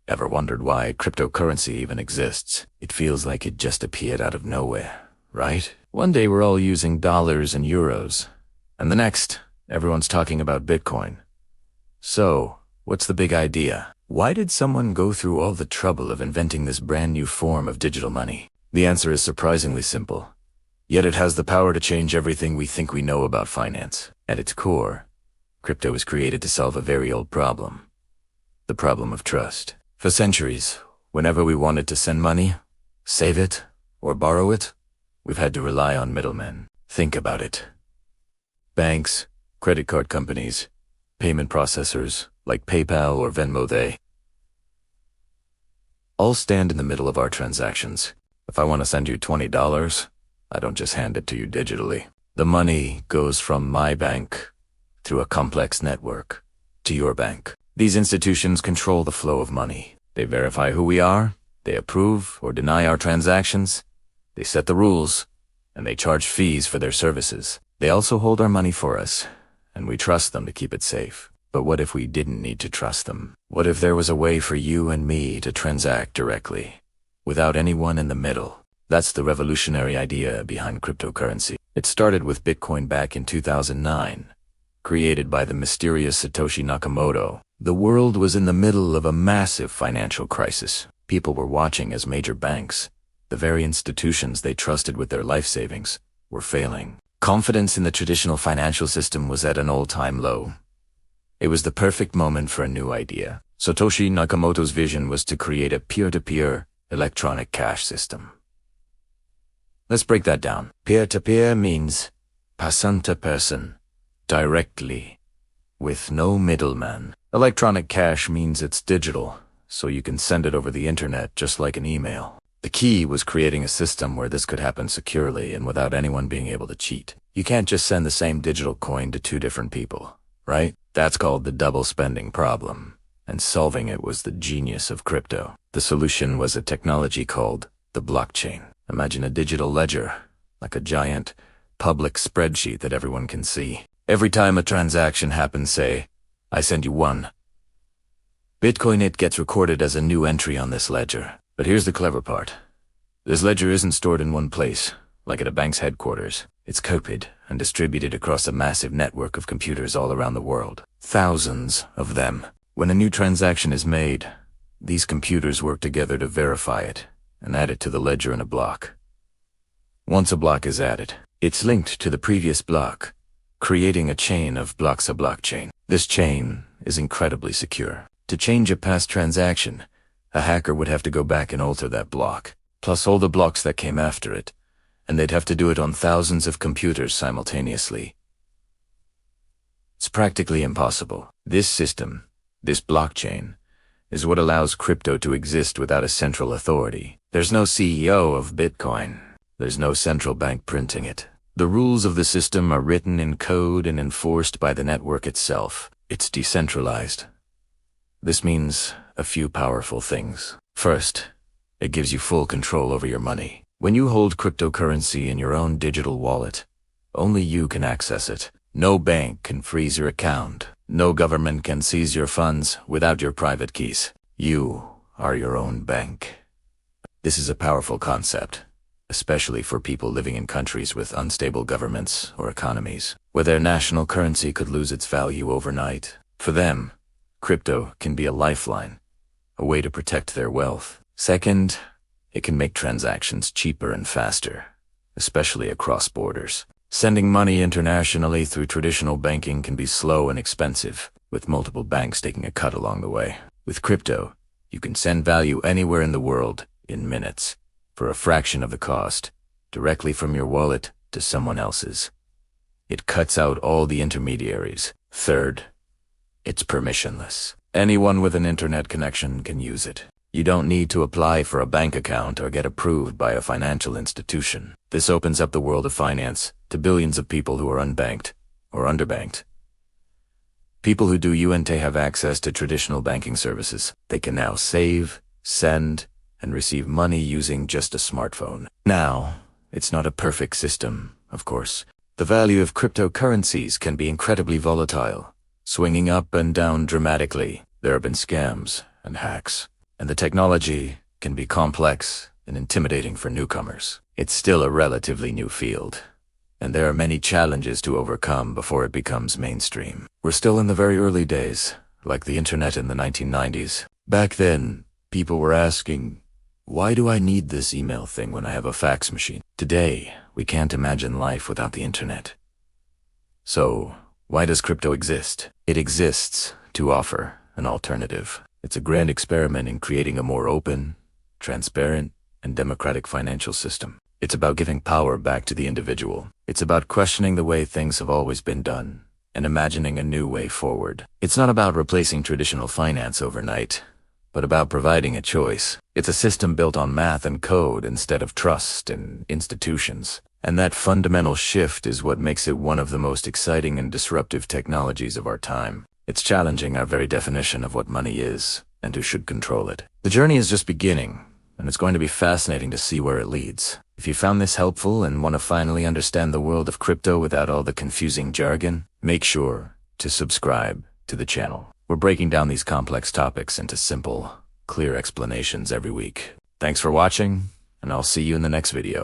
Ever wondered why cryptocurrency even exists? It feels like it just appeared out of nowhere, right? One day we're all using dollars and euros, and the next, everyone's talking about Bitcoin. So, what's the big idea? Why did someone go through all the trouble of inventing this brand new form of digital money? The answer is surprisingly simple, yet it has the power to change everything we think we know about finance. At its core, crypto was created to solve a very old problem, the problem of trust. For centuries, whenever we wanted to send money, save it, or borrow it, we've had to rely on middlemen. Think about it. Banks, credit card companies, payment processors like PayPal or Venmo, they all stand in the middle of our transactions. If I want to send you $20, I don't just hand it to you digitally. The money goes from my bank through a complex network to your bank. These institutions control the flow of money. They verify who we are, they approve or deny our transactions, they set the rules, and they charge fees for their services. They also hold our money for us, and we trust them to keep it safe. But what if we didn't need to trust them? What if there was a way for you and me to transact directly, without anyone in the middle? That's the revolutionary idea behind cryptocurrency. It started with Bitcoin back in 2009, created by the mysterious Satoshi Nakamoto. The world was in the middle of a massive financial crisis. People were watching as major banks, the very institutions they trusted with their life savings, were failing. Confidence in the traditional financial system was at an all-time low. It was the perfect moment for a new idea. Satoshi Nakamoto's vision was to create a peer-to-peer electronic cash system. Let's break that down. Peer-to-peer means person to person, directly, with no middleman. Electronic cash means it's digital, so you can send it over the internet just like an email. The key was creating a system where this could happen securely and without anyone being able to cheat. You can't just send the same digital coin to two different people, right? That's called the double spending problem, and solving it was the genius of crypto. The solution was a technology called the blockchain. Imagine a digital ledger, like a giant public spreadsheet that everyone can see. Every time a transaction happens, say, I send you $1 Bitcoin, it gets recorded as a new entry on this ledger. But here's the clever part. This ledger isn't stored in one place, like at a bank's headquarters. It's copied and distributed across a massive network of computers all around the world. Thousands of them. When a new transaction is made, these computers work together to verify it and add it to the ledger in a block. Once a block is added, it's linked to the previous block, creating a chain of blocks, a blockchain. This chain is incredibly secure. To change a past transaction, a hacker would have to go back and alter that block, plus all the blocks that came after it, and they'd have to do it on thousands of computers simultaneously. It's practically impossible. This system, this blockchain, is what allows crypto to exist without a central authority. There's no CEO of Bitcoin. There's no central bank printing it. The rules of the system are written in code and enforced by the network itself. It's decentralized. This means a few powerful things. First, it gives you full control over your money. When you hold cryptocurrency in your own digital wallet, only you can access it. No bank can freeze your account. No government can seize your funds without your private keys. You are your own bank. This is a powerful concept, especially for people living in countries with unstable governments or economies, where their national currency could lose its value overnight. For them, crypto can be a lifeline, a way to protect their wealth. Second, it can make transactions cheaper and faster, especially across borders. Sending money internationally through traditional banking can be slow and expensive, with multiple banks taking a cut along the way. With crypto, you can send value anywhere in the world in minutes, for a fraction of the cost, directly from your wallet to someone else's. It cuts out all the intermediaries. Third, it's permissionless. Anyone with an internet connection can use it. You don't need to apply for a bank account or get approved by a financial institution. This opens up the world of finance to billions of people who are unbanked or underbanked. People who do UNT have access to traditional banking services. They can now save, send, and receive money using just a smartphone. Now, it's not a perfect system, of course. The value of cryptocurrencies can be incredibly volatile, swinging up and down dramatically. There have been scams and hacks. and the technology can be complex and intimidating for newcomers. It's still a relatively new field, and there are many challenges to overcome before it becomes mainstream. We're still in the very early days, like the internet in the 1990s. Back then, people were asking, why do I need this email thing when I have a fax machine? Today, we can't imagine life without the internet. So, why does crypto exist? It exists to offer an alternative. It's a grand experiment in creating a more open, transparent, and democratic financial system. It's about giving power back to the individual. It's about questioning the way things have always been done and imagining a new way forward. It's not about replacing traditional finance overnight, but about providing a choice. It's a system built on math and code instead of trust and institutions. And that fundamental shift is what makes it one of the most exciting and disruptive technologies of our time. It's challenging our very definition of what money is and who should control it. The journey is just beginning, and it's going to be fascinating to see where it leads. If you found this helpful and want to finally understand the world of crypto without all the confusing jargon, make sure to subscribe to the channel. We're breaking down these complex topics into simple, clear explanations every week. Thanks for watching, and I'll see you in the next video.